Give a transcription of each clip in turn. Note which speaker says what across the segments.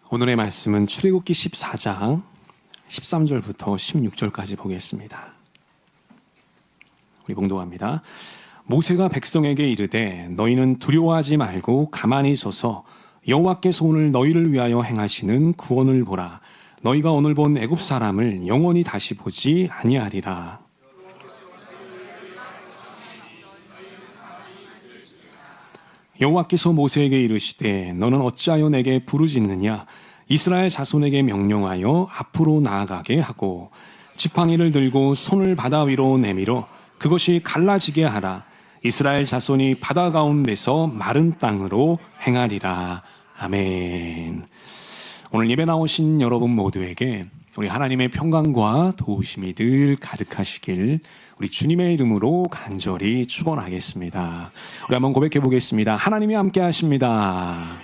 Speaker 1: 오늘의 말씀은 출애굽기 14장 13절부터 16절까지 보겠습니다. 우리 봉독합니다. 모세가 백성에게 이르되 너희는 두려워하지 말고 가만히 서서 여호와께서 오늘 너희를 위하여 행하시는 구원을 보라. 너희가 오늘 본 애굽 사람을 영원히 다시 보지 아니하리라. 여호와께서 모세에게 이르시되 너는 어찌하여 내게 부르짖느냐. 이스라엘 자손에게 명령하여 앞으로 나아가게 하고 지팡이를 들고 손을 바다 위로 내밀어 그것이 갈라지게 하라. 이스라엘 자손이 바다 가운데서 마른 땅으로 행하리라. 아멘. 오늘 예배 나오신 여러분 모두에게 우리 하나님의 평강과 도우심이 늘 가득하시길 우리 주님의 이름으로 간절히 축원하겠습니다. 우리 한번 고백해 보겠습니다. 하나님이 함께 하십니다.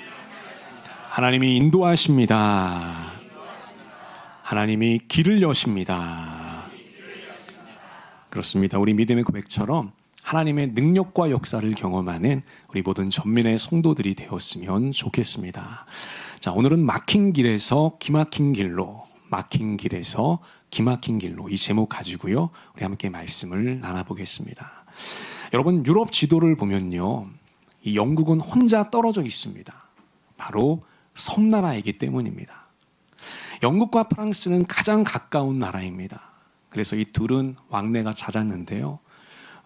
Speaker 1: 하나님이 인도하십니다. 하나님이 길을 여십니다. 그렇습니다. 우리 믿음의 고백처럼 하나님의 능력과 역사를 경험하는 우리 모든 전민의 성도들이 되었으면 좋겠습니다. 자, 오늘은 막힌 길에서 기막힌 길로, 막힌 길에서 기막힌 길로, 이 제목 가지고요 우리 함께 말씀을 나눠보겠습니다. 여러분, 유럽 지도를 보면요 이 영국은 혼자 떨어져 있습니다. 바로 섬나라이기 때문입니다. 영국과 프랑스는 가장 가까운 나라입니다. 그래서 이 둘은 왕래가 잦았는데요,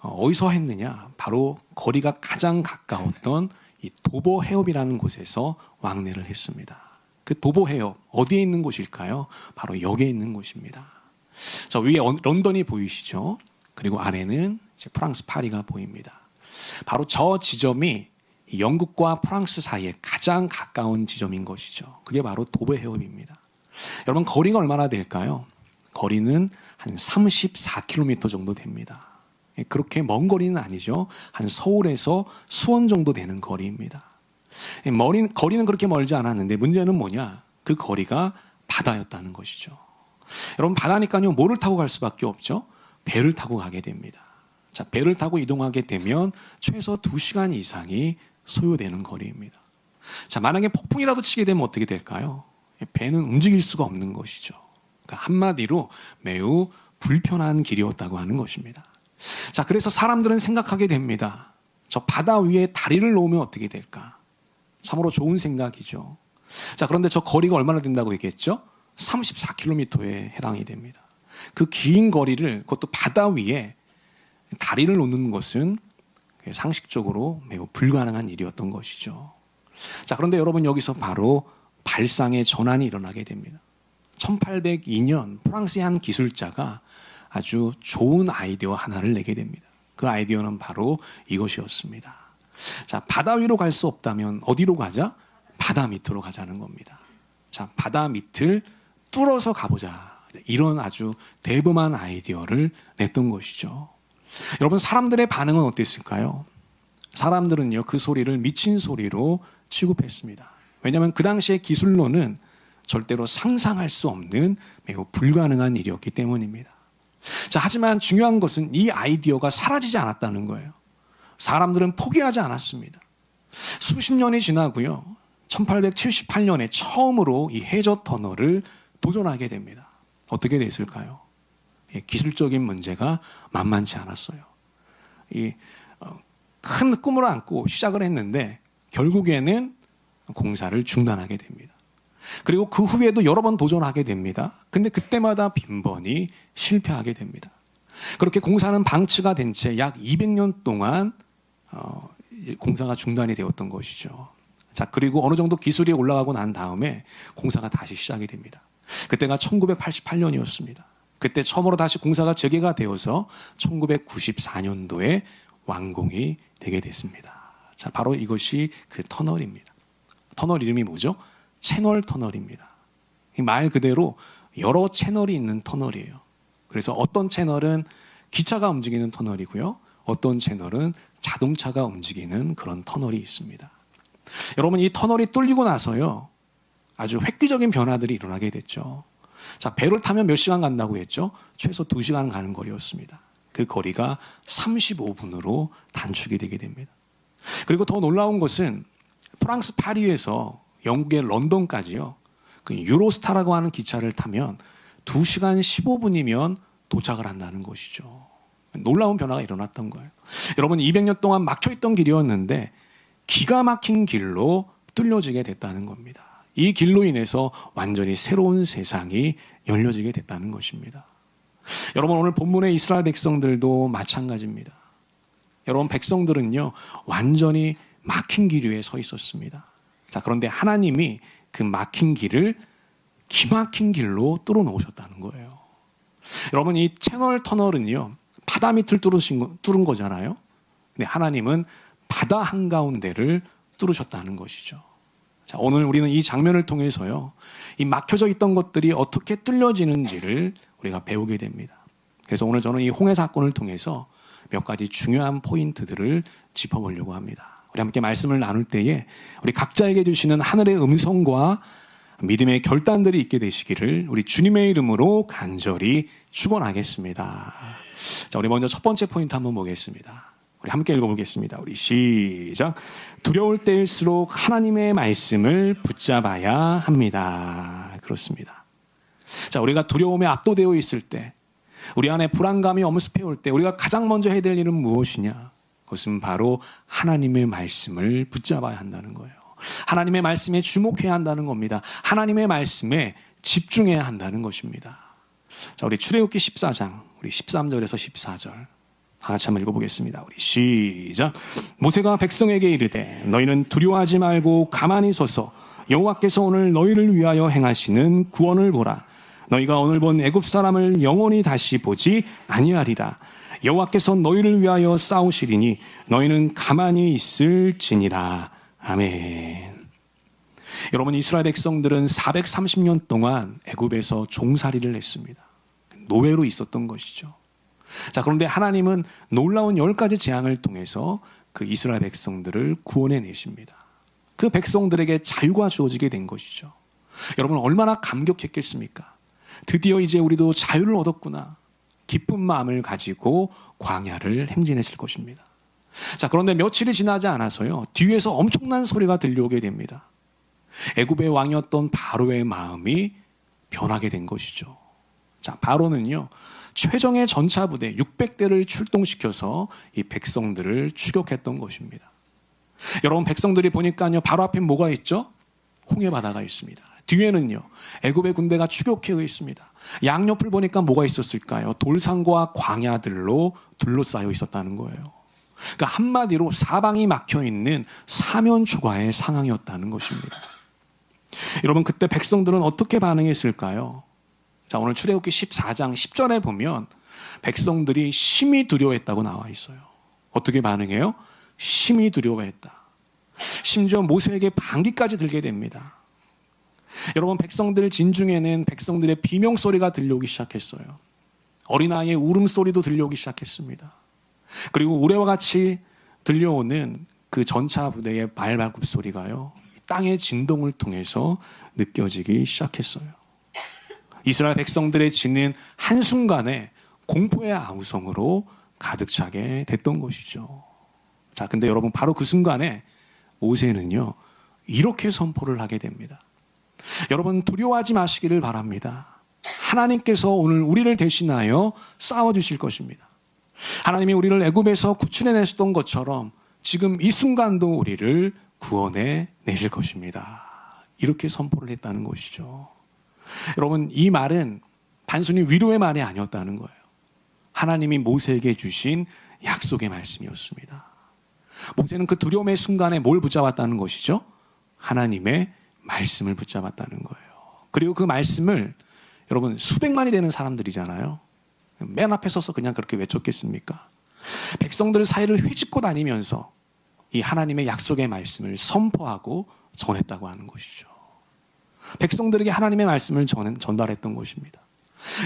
Speaker 1: 어디서 했느냐? 바로 거리가 가장 가까웠던 이 도보 해협이라는 곳에서 왕래를 했습니다. 그 도보 해협 어디에 있는 곳일까요? 바로 여기에 있는 곳입니다. 저 위에 런던이 보이시죠? 그리고 아래는 이제 프랑스 파리가 보입니다. 바로 저 지점이 영국과 프랑스 사이에 가장 가까운 지점인 것이죠. 그게 바로 도보 해협입니다. 여러분, 거리가 얼마나 될까요? 거리는 한 34km 정도 됩니다. 그렇게 먼 거리는 아니죠. 한 서울에서 수원 정도 되는 거리입니다. 거리는 그렇게 멀지 않았는데 문제는 뭐냐? 그 거리가 바다였다는 것이죠. 여러분, 바다니까요 뭐를 타고 갈 수밖에 없죠? 배를 타고 가게 됩니다. 자, 배를 타고 이동하게 되면 최소 2시간 이상이 소요되는 거리입니다. 자, 만약에 폭풍이라도 치게 되면 어떻게 될까요? 배는 움직일 수가 없는 것이죠. 그러니까 한마디로 매우 불편한 길이었다고 하는 것입니다. 자, 그래서 사람들은 생각하게 됩니다. 저 바다 위에 다리를 놓으면 어떻게 될까? 참으로 좋은 생각이죠. 자, 그런데 저 거리가 얼마나 된다고 얘기했죠? 34km에 해당이 됩니다. 그 긴 거리를, 그것도 바다 위에 다리를 놓는 것은 상식적으로 매우 불가능한 일이었던 것이죠. 자, 그런데 여러분, 여기서 바로 발상의 전환이 일어나게 됩니다. 1802년 프랑스의 한 기술자가 아주 좋은 아이디어 하나를 내게 됩니다. 그 아이디어는 바로 이것이었습니다. 자, 바다 위로 갈 수 없다면 어디로 가자? 바다 밑으로 가자는 겁니다. 자, 바다 밑을 뚫어서 가보자. 이런 아주 대범한 아이디어를 냈던 것이죠. 여러분, 사람들의 반응은 어땠을까요? 사람들은요 그 소리를 미친 소리로 취급했습니다. 왜냐하면 그 당시의 기술로는 절대로 상상할 수 없는 매우 불가능한 일이었기 때문입니다. 자, 하지만 중요한 것은 이 아이디어가 사라지지 않았다는 거예요. 사람들은 포기하지 않았습니다. 수십 년이 지나고요 1878년에 처음으로 이 해저 터널을 도전하게 됩니다. 어떻게 됐을까요? 기술적인 문제가 만만치 않았어요. 큰 꿈을 안고 시작을 했는데 결국에는 공사를 중단하게 됩니다. 그리고 그 후에도 여러 번 도전하게 됩니다. 근데 그때마다 빈번히 실패하게 됩니다. 그렇게 공사는 방치가 된 채 약 200년 동안 공사가 중단이 되었던 것이죠. 자, 그리고 어느 정도 기술이 올라가고 난 다음에 공사가 다시 시작이 됩니다. 그때가 1988년이었습니다. 그때 처음으로 다시 공사가 재개가 되어서 1994년도에 완공이 되게 됐습니다. 자, 바로 이것이 그 터널입니다. 터널 이름이 뭐죠? 채널 터널입니다. 말 그대로 여러 채널이 있는 터널이에요. 그래서 어떤 채널은 기차가 움직이는 터널이고요, 어떤 채널은 자동차가 움직이는 그런 터널이 있습니다. 여러분, 이 터널이 뚫리고 나서요 아주 획기적인 변화들이 일어나게 됐죠. 자, 배를 타면 몇 시간 간다고 했죠? 최소 2시간 가는 거리였습니다. 그 거리가 35분으로 단축이 되게 됩니다. 그리고 더 놀라운 것은 프랑스 파리에서 영국의 런던까지요 그 유로스타라고 하는 기차를 타면 2시간 15분이면 도착을 한다는 것이죠. 놀라운 변화가 일어났던 거예요. 여러분, 200년 동안 막혀있던 길이었는데 기가 막힌 길로 뚫려지게 됐다는 겁니다. 이 길로 인해서 완전히 새로운 세상이 열려지게 됐다는 것입니다. 여러분, 오늘 본문의 이스라엘 백성들도 마찬가지입니다. 여러분, 백성들은요, 완전히 막힌 길 위에 서 있었습니다. 자, 그런데 하나님이 그 막힌 길을 기막힌 길로 뚫어 놓으셨다는 거예요. 여러분, 이 채널 터널은요, 바다 밑을 뚫은 거잖아요. 근데 하나님은 바다 한가운데를 뚫으셨다는 것이죠. 자, 오늘 우리는 이 장면을 통해서요, 이 막혀져 있던 것들이 어떻게 뚫려지는지를 우리가 배우게 됩니다. 그래서 오늘 저는 이 홍해 사건을 통해서 몇 가지 중요한 포인트들을 짚어보려고 합니다. 우리 함께 말씀을 나눌 때에 우리 각자에게 주시는 하늘의 음성과 믿음의 결단들이 있게 되시기를 우리 주님의 이름으로 간절히 축원하겠습니다. 자, 우리 먼저 첫 번째 포인트 한번 보겠습니다. 우리 함께 읽어보겠습니다. 우리 시작. 두려울 때일수록 하나님의 말씀을 붙잡아야 합니다. 그렇습니다. 자, 우리가 두려움에 압도되어 있을 때, 우리 안에 불안감이 엄습해 올 때 우리가 가장 먼저 해야 될 일은 무엇이냐? 그것은 바로 하나님의 말씀을 붙잡아야 한다는 거예요. 하나님의 말씀에 주목해야 한다는 겁니다. 하나님의 말씀에 집중해야 한다는 것입니다. 자, 우리 출애굽기 14장 우리 13절에서 14절 다 같이 한번 읽어보겠습니다. 우리 시작. 모세가 백성에게 이르되 너희는 두려워하지 말고 가만히 서서 여호와께서 오늘 너희를 위하여 행하시는 구원을 보라. 너희가 오늘 본 애굽 사람을 영원히 다시 보지 아니하리라. 여호와께서 너희를 위하여 싸우시리니 너희는 가만히 있을지니라. 아멘. 여러분, 이스라엘 백성들은 430년 동안 애굽에서 종살이를 했습니다. 노예로 있었던 것이죠. 자, 그런데 하나님은 놀라운 10가지 재앙을 통해서 그 이스라엘 백성들을 구원해 내십니다. 그 백성들에게 자유가 주어지게 된 것이죠. 여러분, 얼마나 감격했겠습니까? 드디어 이제 우리도 자유를 얻었구나. 기쁜 마음을 가지고 광야를 행진했을 것입니다. 자, 그런데 며칠이 지나지 않아서요, 뒤에서 엄청난 소리가 들려오게 됩니다. 애굽의 왕이었던 바로의 마음이 변하게 된 것이죠. 자, 바로는요, 최정예 전차부대 600대를 출동시켜서 이 백성들을 추격했던 것입니다. 여러분, 백성들이 보니까요, 바로 앞에 뭐가 있죠? 홍해바다가 있습니다. 뒤에는요, 애굽의 군대가 추격해 있습니다. 양옆을 보니까 뭐가 있었을까요? 돌산과 광야들로 둘러싸여 있었다는 거예요. 그러니까 한마디로 사방이 막혀있는 사면초가의 상황이었다는 것입니다. 여러분, 그때 백성들은 어떻게 반응했을까요? 자, 오늘 출애굽기 14장 10절에 보면 백성들이 심히 두려워했다고 나와 있어요. 어떻게 반응해요? 심히 두려워했다. 심지어 모세에게 반기까지 들게 됩니다. 여러분, 백성들 진중에는 백성들의 비명소리가 들려오기 시작했어요. 어린아이의 울음소리도 들려오기 시작했습니다. 그리고 우레와 같이 들려오는 그 전차 부대의 말발굽 소리가요, 땅의 진동을 통해서 느껴지기 시작했어요. 이스라엘 백성들의 지는 한순간에 공포의 아우성으로 가득 차게 됐던 것이죠. 자, 근데 여러분, 바로 그 순간에 모세는요, 이렇게 선포를 하게 됩니다. 여러분, 두려워하지 마시기를 바랍니다. 하나님께서 오늘 우리를 대신하여 싸워주실 것입니다. 하나님이 우리를 애굽에서 구출해내셨던 것처럼 지금 이 순간도 우리를 구원해 내실 것입니다. 이렇게 선포를 했다는 것이죠. 여러분, 이 말은 단순히 위로의 말이 아니었다는 거예요. 하나님이 모세에게 주신 약속의 말씀이었습니다. 모세는 그 두려움의 순간에 뭘 붙잡았다는 것이죠? 하나님의 말씀을 붙잡았다는 거예요. 그리고 그 말씀을 여러분, 수백만이 되는 사람들이잖아요. 맨 앞에 서서 그냥 그렇게 외쳤겠습니까? 백성들 사이를 휘짓고 다니면서 이 하나님의 약속의 말씀을 선포하고 전했다고 하는 것이죠. 백성들에게 하나님의 말씀을 전달했던 것입니다.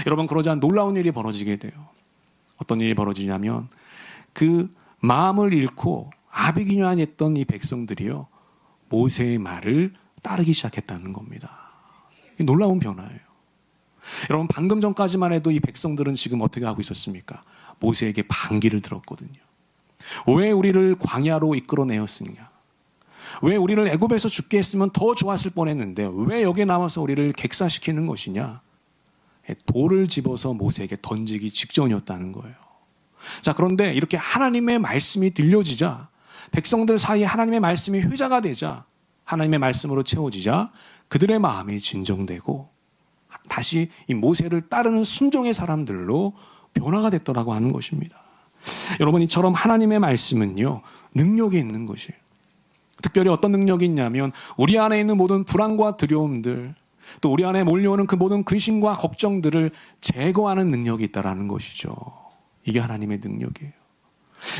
Speaker 1: 여러분, 그러자 놀라운 일이 벌어지게 돼요. 어떤 일이 벌어지냐면 그 마음을 잃고 아비규환했던 이 백성들이요, 모세의 말을 따르기 시작했다는 겁니다. 놀라운 변화예요. 여러분, 방금 전까지만 해도 이 백성들은 지금 어떻게 하고 있었습니까? 모세에게 반기를 들었거든요. 왜 우리를 광야로 이끌어내었느냐? 왜 우리를 애굽에서 죽게 했으면 더 좋았을 뻔했는데 왜 여기 나와서 우리를 객사시키는 것이냐? 돌을 집어서 모세에게 던지기 직전이었다는 거예요. 자, 그런데 이렇게 하나님의 말씀이 들려지자, 백성들 사이에 하나님의 말씀이 회자가 되자, 하나님의 말씀으로 채워지자 그들의 마음이 진정되고 다시 이 모세를 따르는 순종의 사람들로 변화가 됐더라고 하는 것입니다. 여러분, 이처럼 하나님의 말씀은요, 능력이 있는 것이에요. 특별히 어떤 능력이 있냐면 우리 안에 있는 모든 불안과 두려움들, 또 우리 안에 몰려오는 그 모든 근심과 걱정들을 제거하는 능력이 있다는 것이죠. 이게 하나님의 능력이에요.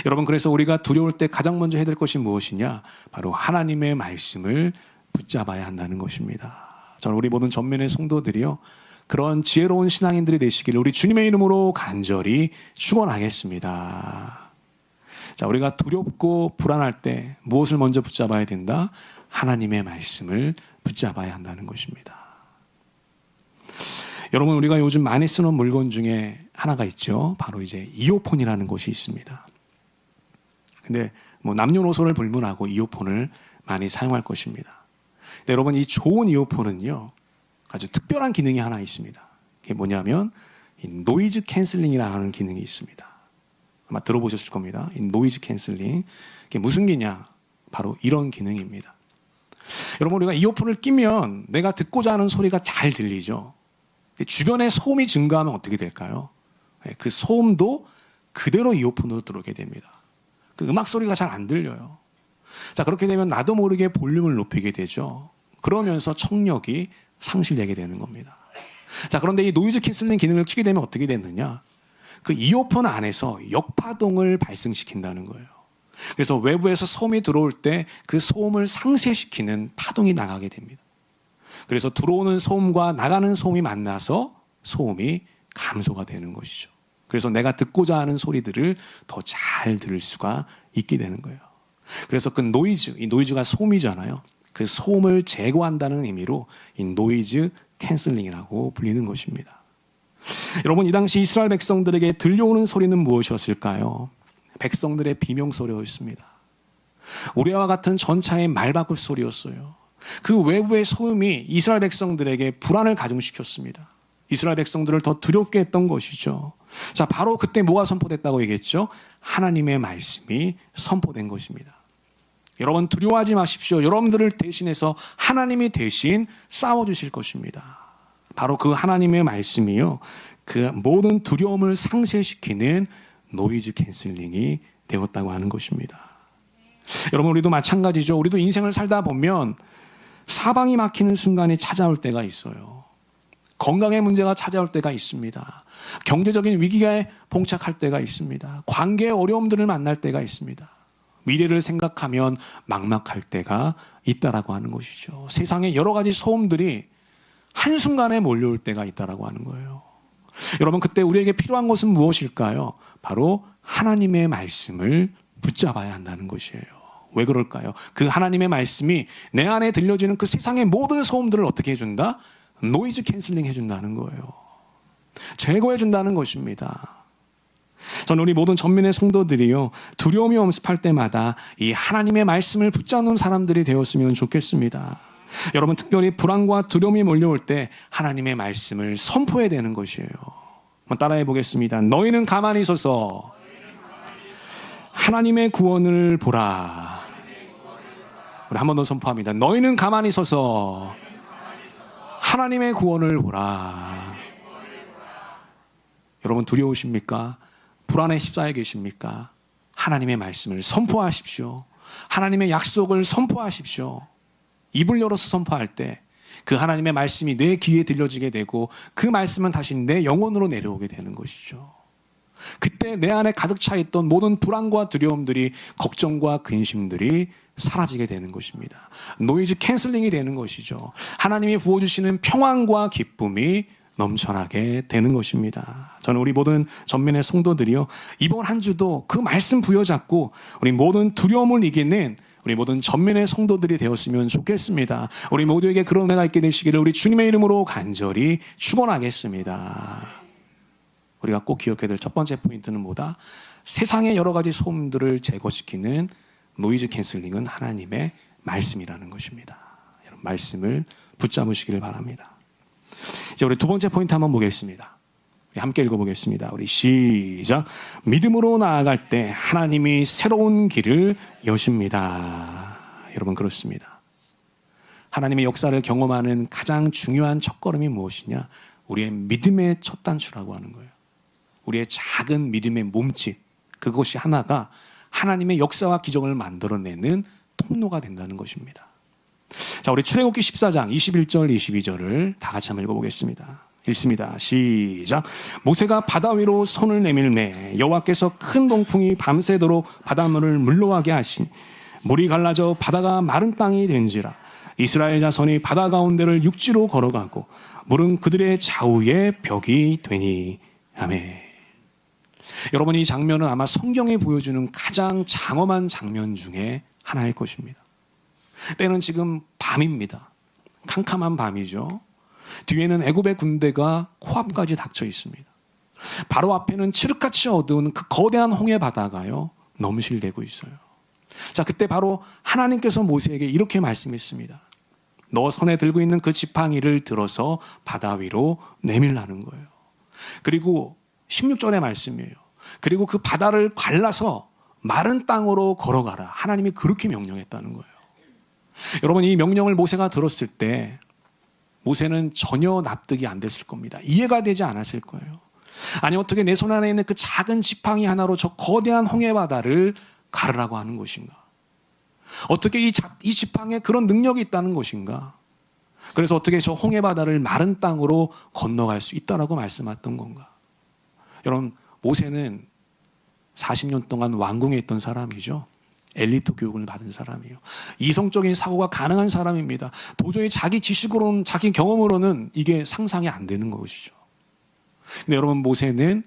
Speaker 1: 여러분, 그래서 우리가 두려울 때 가장 먼저 해야 될 것이 무엇이냐? 바로 하나님의 말씀을 붙잡아야 한다는 것입니다. 저는 우리 모든 전면의 성도들이요, 그런 지혜로운 신앙인들이 되시기를 우리 주님의 이름으로 간절히 축원하겠습니다. 자, 우리가 두렵고 불안할 때 무엇을 먼저 붙잡아야 된다? 하나님의 말씀을 붙잡아야 한다는 것입니다. 여러분, 우리가 요즘 많이 쓰는 물건 중에 하나가 있죠. 바로 이제 이어폰이라는 것이 있습니다. 근데 뭐 남녀노소를 불문하고 이어폰을 많이 사용할 것입니다. 근데 여러분, 이 좋은 이어폰은요, 아주 특별한 기능이 하나 있습니다. 그게 뭐냐면 이 노이즈 캔슬링이라는 기능이 있습니다. 아마 들어보셨을 겁니다. 이 노이즈 캔슬링. 그게 무슨 기냐? 바로 이런 기능입니다. 여러분, 우리가 이어폰을 끼면 내가 듣고자 하는 소리가 잘 들리죠. 주변에 소음이 증가하면 어떻게 될까요? 그 소음도 그대로 이어폰으로 들어오게 됩니다. 그 음악 소리가 잘 안 들려요. 자, 그렇게 되면 나도 모르게 볼륨을 높이게 되죠. 그러면서 청력이 상실되게 되는 겁니다. 자, 그런데 이 노이즈 캔슬링 기능을 켜게 되면 어떻게 되느냐? 그 이어폰 안에서 역파동을 발생시킨다는 거예요. 그래서 외부에서 소음이 들어올 때 그 소음을 상쇄시키는 파동이 나가게 됩니다. 그래서 들어오는 소음과 나가는 소음이 만나서 소음이 감소가 되는 것이죠. 그래서 내가 듣고자 하는 소리들을 더 잘 들을 수가 있게 되는 거예요. 그래서 그 노이즈, 이 노이즈가 소음이잖아요. 그 소음을 제거한다는 의미로 이 노이즈 캔슬링이라고 불리는 것입니다. 여러분, 이 당시 이스라엘 백성들에게 들려오는 소리는 무엇이었을까요? 백성들의 비명소리였습니다. 우리와 같은 전차의 말바꿀 소리였어요. 그 외부의 소음이 이스라엘 백성들에게 불안을 가중시켰습니다. 이스라엘 백성들을 더 두렵게 했던 것이죠. 자, 바로 그때 뭐가 선포됐다고 얘기했죠? 하나님의 말씀이 선포된 것입니다. 여러분, 두려워하지 마십시오. 여러분들을 대신해서 하나님이 대신 싸워주실 것입니다. 바로 그 하나님의 말씀이요, 그 모든 두려움을 상쇄시키는 노이즈 캔슬링이 되었다고 하는 것입니다. 여러분, 우리도 마찬가지죠. 우리도 인생을 살다 보면 사방이 막히는 순간이 찾아올 때가 있어요. 건강의 문제가 찾아올 때가 있습니다. 경제적인 위기에 봉착할 때가 있습니다. 관계의 어려움들을 만날 때가 있습니다. 미래를 생각하면 막막할 때가 있다라고 하는 것이죠. 세상에 여러 가지 소음들이 한순간에 몰려올 때가 있다라고 하는 거예요. 여러분, 그때 우리에게 필요한 것은 무엇일까요? 바로 하나님의 말씀을 붙잡아야 한다는 것이에요. 왜 그럴까요? 그 하나님의 말씀이 내 안에 들려지는 그 세상의 모든 소음들을 어떻게 해준다? 노이즈 캔슬링 해준다는 거예요. 제거해준다는 것입니다. 저는 우리 모든 전민의 성도들이요, 두려움이 엄습할 때마다 이 하나님의 말씀을 붙잡는 사람들이 되었으면 좋겠습니다. 여러분, 특별히 불안과 두려움이 몰려올 때 하나님의 말씀을 선포해야 되는 것이에요. 한번 따라해 보겠습니다. 너희는 가만히 서서 하나님의 구원을 보라. 우리 한 번 더 선포합니다. 너희는 가만히 서서 하나님의 구원을 보라. 여러분, 두려우십니까? 불안에 휩싸여 계십니까? 하나님의 말씀을 선포하십시오. 하나님의 약속을 선포하십시오. 입을 열어서 선포할 때 그 하나님의 말씀이 내 귀에 들려지게 되고 그 말씀은 다시 내 영혼으로 내려오게 되는 것이죠. 그때 내 안에 가득 차 있던 모든 불안과 두려움들이, 걱정과 근심들이 사라지게 되는 것입니다. 노이즈 캔슬링이 되는 것이죠. 하나님이 부어주시는 평안과 기쁨이 넘쳐나게 되는 것입니다. 저는 우리 모든 전면의 성도들이요, 이번 한 주도 그 말씀 부여잡고 우리 모든 두려움을 이기는 우리 모든 전면의 성도들이 되었으면 좋겠습니다. 우리 모두에게 그런 은혜가 있게 되시기를 우리 주님의 이름으로 간절히 축원하겠습니다. 우리가 꼭 기억해야 될 첫 번째 포인트는 뭐다? 세상의 여러 가지 소음들을 제거시키는 노이즈 캔슬링은 하나님의 말씀이라는 것입니다. 여러분, 말씀을 붙잡으시기를 바랍니다. 이제 우리 두 번째 포인트 한번 보겠습니다. 함께 읽어보겠습니다. 우리 시작. 믿음으로 나아갈 때 하나님이 새로운 길을 여십니다. 여러분, 그렇습니다. 하나님의 역사를 경험하는 가장 중요한 첫걸음이 무엇이냐? 우리의 믿음의 첫 단추라고 하는 거예요. 우리의 작은 믿음의 몸짓, 그것이 하나가 하나님의 역사와 기적을 만들어내는 통로가 된다는 것입니다. 자, 우리 출애굽기 14장 21절 22절을 다 같이 한번 읽어보겠습니다. 읽습니다. 시작. 모세가 바다 위로 손을 내밀매 여호와께서 큰 동풍이 밤새도록 바닷물을 물러가게 하시니 물이 갈라져 바다가 마른 땅이 된지라. 이스라엘 자손이 바다 가운데를 육지로 걸어가고 물은 그들의 좌우에 벽이 되니. 아멘. 여러분, 이 장면은 아마 성경이 보여주는 가장 장엄한 장면 중에 하나일 것입니다. 때는 지금 밤입니다. 캄캄한 밤이죠. 뒤에는 애굽의 군대가 코앞까지 닥쳐 있습니다. 바로 앞에는 칠흑같이 어두운 그 거대한 홍해 바다가요, 넘실대고 있어요. 자, 그때 바로 하나님께서 모세에게 이렇게 말씀했습니다. 너 손에 들고 있는 그 지팡이를 들어서 바다 위로 내밀라는 거예요. 그리고 16절의 말씀이에요. 그리고 그 바다를 갈라서 마른 땅으로 걸어가라. 하나님이 그렇게 명령했다는 거예요. 여러분, 이 명령을 모세가 들었을 때 모세는 전혀 납득이 안 됐을 겁니다. 이해가 되지 않았을 거예요. 아니, 어떻게 내 손 안에 있는 그 작은 지팡이 하나로 저 거대한 홍해바다를 가르라고 하는 것인가? 어떻게 이 지팡이에 그런 능력이 있다는 것인가? 그래서 어떻게 저 홍해바다를 마른 땅으로 건너갈 수 있다라고 말씀했던 건가? 여러분, 모세는 40년 동안 왕궁에 있던 사람이죠. 엘리트 교육을 받은 사람이에요. 이성적인 사고가 가능한 사람입니다. 도저히 자기 지식으로는, 자기 경험으로는 이게 상상이 안 되는 것이죠. 근데 여러분, 모세는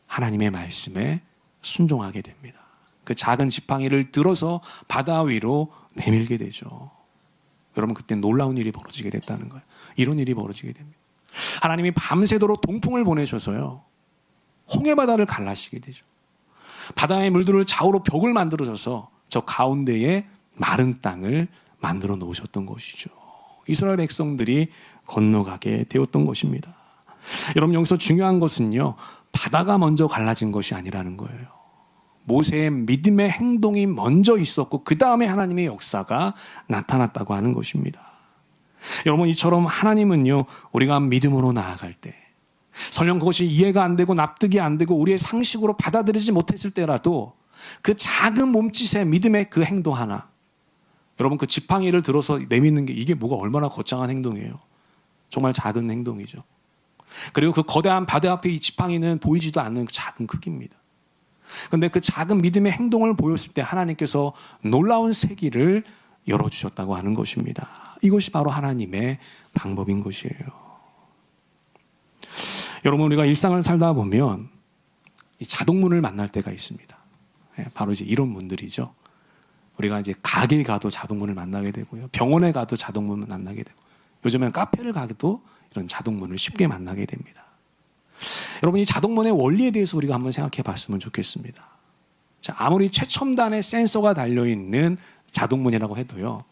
Speaker 1: 하나님의 말씀에 순종하게 됩니다. 그 작은 지팡이를 들어서 바다 위로 내밀게 되죠. 여러분, 그때 놀라운 일이 벌어지게 됐다는 거예요. 이런 일이 벌어지게 됩니다. 하나님이 밤새도록 동풍을 보내셔서요, 홍해바다를 갈라시게 되죠. 바다의 물들을 좌우로 벽을 만들어줘서 저 가운데에 마른 땅을 만들어 놓으셨던 것이죠. 이스라엘 백성들이 건너가게 되었던 것입니다. 여러분, 여기서 중요한 것은요, 바다가 먼저 갈라진 것이 아니라는 거예요. 모세의 믿음의 행동이 먼저 있었고 그 다음에 하나님의 역사가 나타났다고 하는 것입니다. 여러분, 이처럼 하나님은요, 우리가 믿음으로 나아갈 때, 설령 그것이 이해가 안 되고 납득이 안 되고 우리의 상식으로 받아들이지 못했을 때라도 그 작은 몸짓의 믿음의 그 행동 하나, 여러분, 그 지팡이를 들어서 내미는 게 이게 뭐가 얼마나 거창한 행동이에요. 정말 작은 행동이죠. 그리고 그 거대한 바다 앞에 이 지팡이는 보이지도 않는 작은 크기입니다. 그런데 그 작은 믿음의 행동을 보였을 때 하나님께서 놀라운 세기를 열어주셨다고 하는 것입니다. 이것이 바로 하나님의 방법인 것이에요. 여러분, 우리가 일상을 살다 보면 이 자동문을 만날 때가 있습니다. 바로 이제 이런 문들이죠. 우리가 이제 가게에 가도 자동문을 만나게 되고요. 병원에 가도 자동문을 만나게 되고, 요즘엔 카페를 가도 이런 자동문을 쉽게 만나게 됩니다. 여러분, 이 자동문의 원리에 대해서 우리가 한번 생각해 봤으면 좋겠습니다. 자, 아무리 최첨단의 센서가 달려있는 자동문이라고 해도요,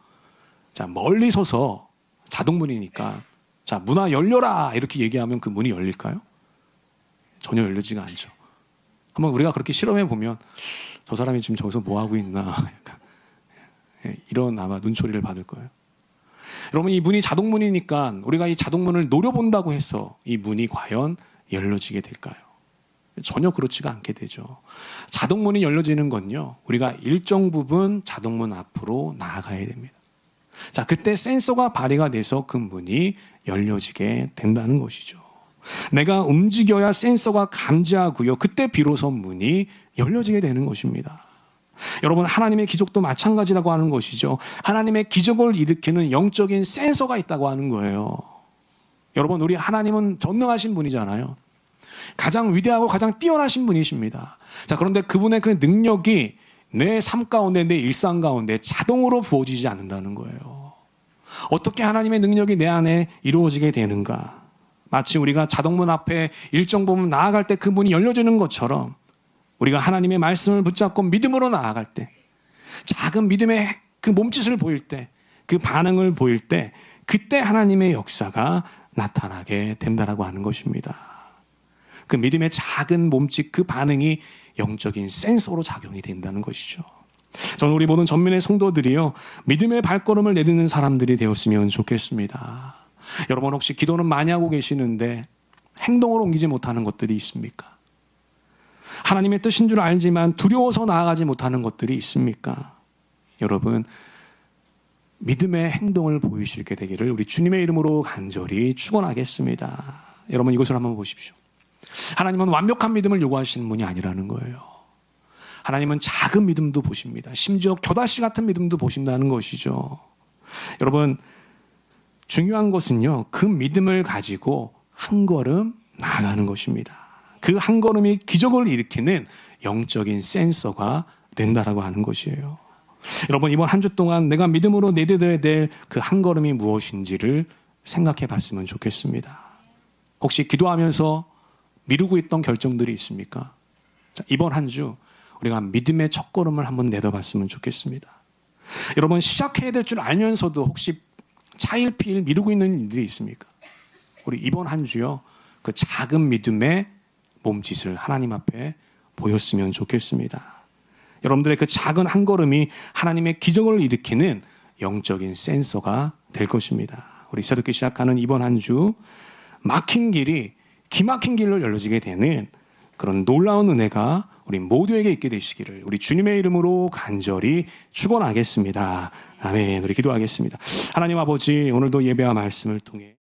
Speaker 1: 자, 멀리 서서 자동문이니까, 자, 문아 열려라! 이렇게 얘기하면 그 문이 열릴까요? 전혀 열리지가 않죠. 한번 우리가 그렇게 실험해 보면, 저 사람이 지금 저기서 뭐 하고 있나, 약간, 이런 아마 눈초리를 받을 거예요. 여러분, 이 문이 자동문이니까 우리가 이 자동문을 노려본다고 해서 이 문이 과연 열려지게 될까요? 전혀 그렇지가 않게 되죠. 자동문이 열려지는 건요, 우리가 일정 부분 자동문 앞으로 나아가야 됩니다. 자, 그때 센서가 발휘가 돼서 그 문이 열려지게 된다는 것이죠. 내가 움직여야 센서가 감지하고요, 그때 비로소 문이 열려지게 되는 것입니다. 여러분, 하나님의 기적도 마찬가지라고 하는 것이죠. 하나님의 기적을 일으키는 영적인 센서가 있다고 하는 거예요. 여러분, 우리 하나님은 전능하신 분이잖아요. 가장 위대하고 가장 뛰어나신 분이십니다. 자, 그런데 그분의 그 능력이 내 삶 가운데, 내 일상 가운데 자동으로 부어지지 않는다는 거예요. 어떻게 하나님의 능력이 내 안에 이루어지게 되는가? 마치 우리가 자동문 앞에 일정 부분 나아갈 때 그 문이 열려지는 것처럼 우리가 하나님의 말씀을 붙잡고 믿음으로 나아갈 때 작은 믿음의 그 몸짓을 보일 때, 그 반응을 보일 때, 그때 하나님의 역사가 나타나게 된다라고 하는 것입니다. 그 믿음의 작은 몸짓, 그 반응이 영적인 센서로 작용이 된다는 것이죠. 저는 우리 모든 전민의 성도들이요, 믿음의 발걸음을 내딛는 사람들이 되었으면 좋겠습니다. 여러분 혹시 기도는 많이 하고 계시는데 행동으로 옮기지 못하는 것들이 있습니까? 하나님의 뜻인 줄 알지만 두려워서 나아가지 못하는 것들이 있습니까? 여러분, 믿음의 행동을 보이시게 되기를 우리 주님의 이름으로 간절히 축원하겠습니다. 여러분 이것을 한번 보십시오. 하나님은 완벽한 믿음을 요구하시는 분이 아니라는 거예요. 하나님은 작은 믿음도 보십니다. 심지어 겨다씨 같은 믿음도 보신다는 것이죠. 여러분, 중요한 것은요, 그 믿음을 가지고 한 걸음 나아가는 것입니다. 그 한 걸음이 기적을 일으키는 영적인 센서가 된다라고 하는 것이에요. 여러분, 이번 한 주 동안 내가 믿음으로 내딛어야 될 그 한 걸음이 무엇인지를 생각해 봤으면 좋겠습니다. 혹시 기도하면서 미루고 있던 결정들이 있습니까? 자, 이번 한 주 우리가 믿음의 첫걸음을 한번 내둬봤으면 좋겠습니다. 여러분, 시작해야 될 줄 알면서도 혹시 차일피일 미루고 있는 일들이 있습니까? 우리 이번 한 주요, 그 작은 믿음의 몸짓을 하나님 앞에 보였으면 좋겠습니다. 여러분들의 그 작은 한 걸음이 하나님의 기적을 일으키는 영적인 센서가 될 것입니다. 우리 새롭게 시작하는 이번 한 주, 막힌 길이 기막힌 길로 열려지게 되는 그런 놀라운 은혜가 우리 모두에게 있게 되시기를 우리 주님의 이름으로 간절히 축원하겠습니다. 아멘. 우리 기도하겠습니다. 하나님 아버지, 오늘도 예배와 말씀을 통해